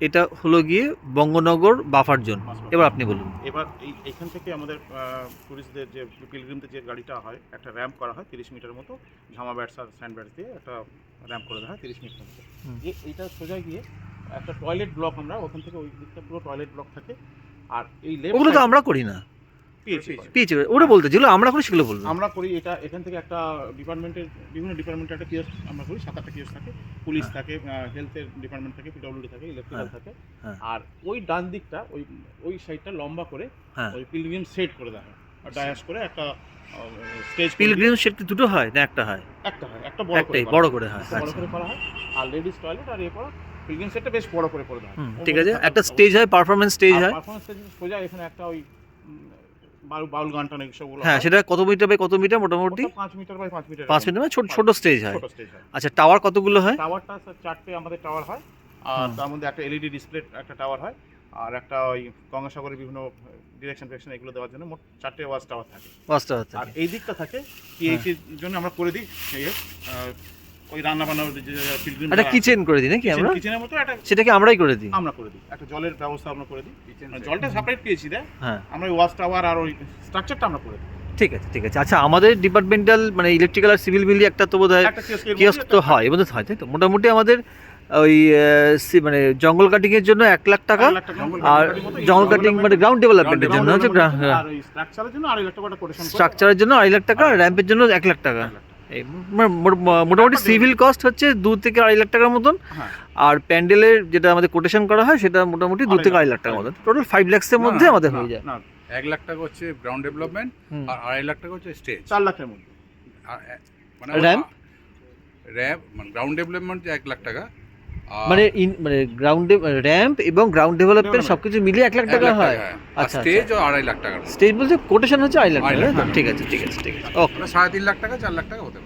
এটা হলো গিয়ে বঙ্গনগর বাফার জোন। এবার আপনি বলুন। এবার এইখান থেকে আমাদের টুরিস্টদের যে পিলগ্রিমদের যে গাড়িটা হয়, একটা র্যাম্প করা হয় 30 মিটার মতো, ঝামা ব্যাটস আর স্যান্ড ব্যাটস দিয়ে একটা র্যাম্প করে দেওয়া হয় 30 মিটার মতো। এইটা সোজা গিয়ে একটা টয়লেট ব্লক, আমরা ওখান থেকে ওই দিকটা পুরো টয়লেট ব্লক থাকে। আর এই ওগুলো তো আমরা করি না, পিএইচি ওটা বলতে যেগুলো আমরা করি সেগুলো বলবো। আমরা করি এটা এখান থেকে একটা ডিপার্টমেন্টের, বিভিন্ন ডিপার্টমেন্টের একটা কিওস্ক আমরা করি, 7-8টা কিওস্ক থাকে, পুলিশ থাকে, হেলথের ডিপার্টমেন্ট থাকে, পিডব্লিউডি থাকে, ইলেকট্রিক্যাল থাকে। আর ওই ডান দিকটা ওই সাইডটা লম্বা করে ওই পিলগ্রিম সেট করে দেওয়া হয়, আর ডায়াস করে একটা স্টেজ। পিলগ্রিম সেট কি দুটো হয় না একটা হয়? একটা হয়, একটা বড় করে, বড় করে হয়, বড় করে করা হয়। আর লেডিস টয়লেট আর এরপর পিলগ্রিম সেটটা বেশ বড় করে দেওয়া হয়। ঠিক আছে, একটা স্টেজ হয়, পারফরম্যান্স স্টেজ হয়। পারফরম্যান্স স্টেজ সোজা এখানে একটা ওই বাউল গান টান এইসবগুলো। হ্যাঁ, সেটা কত মিটার বাই কত মিটার? মোটামুটি 5 মিটার বাই 5 মিটার। 5 মিটার মানে ছোট স্টেজ হয়। হয়। আচ্ছা, টাওয়ার কতগুলো হয়? টাওয়ারটা স্যার 4টে আমাদের টাওয়ার হয়, আর তার মধ্যে একটা এলইডি ডিসপ্লে একটা টাওয়ার হয়, আর একটা ওই গঙ্গাসাগরের বিভিন্ন ডিরেকশন এগুলো দেওয়ার জন্য মোট 4টে ওয়াচ টাওয়ার থাকে। আর এই দিকটা থাকে পিএইচির জন্য আমরা করে দিই ওই রান্না বান্নার যে পিলগ্রিম একটা কিচেন করে দিই নাকি আমরা? কিচেনের মতো একটা, সেটা কি আমরাই করে দিই? আমরা করে দিই। একটা জলের ব্যবস্থা আমরা করে দিই, জলটা সেপারেট পিএইচি দেয়। হ্যাঁ, আমরা ওই ওয়াচ টাওয়ার আর ওই স্ট্রাকচারটা আমরা করে দিই। ঠিক আছে, ঠিক আছে। আচ্ছা, আমাদের ডিপার্টমেন্টাল মানে ইলেকট্রিক্যাল আর সিভিল মিলিয়ে একটা তো বোধহয় কিয়স্ক তো হয়, এর মধ্যে হয়, তাই তো? মোটামুটি আমাদের ওই মানে জঙ্গল কাটিং এর জন্য 1 লাখ টাকা, আর জঙ্গল কাটিং মানে গ্রাউন্ড ডেভেলপমেন্টের জন্য হচ্ছে, স্ট্রাকচারের জন্য 2.5 লাখ টাকা কোটেশন, স্ট্রাকচারের জন্য 2.5 লাখ টাকা, র্যাম্পের জন্য 1 লাখ টাকা। এই মোটামুটি সিভিল কস্ট হচ্ছে 2 থেকে 2.5 লাখ টাকার মতন। আর প্যান্ডেলের যেটা আমাদের কোটেশন করা হয় সেটা মোটামুটি 2 থেকে 2.5 লাখ টাকার মতন। টোটাল 5 লাখের মধ্যে আমাদের হয়ে যায়। 1 লাখ টাকা হচ্ছে গ্রাউন্ড ডেভেলপমেন্ট, আর 2.5 লাখ টাকা হচ্ছে স্টেজ। 4 লাখের মধ্যে। মানে র্যাম্প মানে গ্রাউন্ড ডেভেলপমেন্ট 1 লাখ টাকা, মানে গ্রাউন্ড র্যাম্প এবং গ্রাউন্ড ডেভেলপমেন্ট সবকিছু মিলিয়ে 1 লাখ টাকা হয়। আচ্ছা, স্টেজ 2.5 লাখ টাকা। স্টেজ বলতে কোটেশন হচ্ছে 2.5 লাখ টাকা। ঠিক আছে, ঠিক আছে, ঠিক আছে। ওকে, 3.5 লাখ টাকা 4 লাখ টাকা হতে পারে।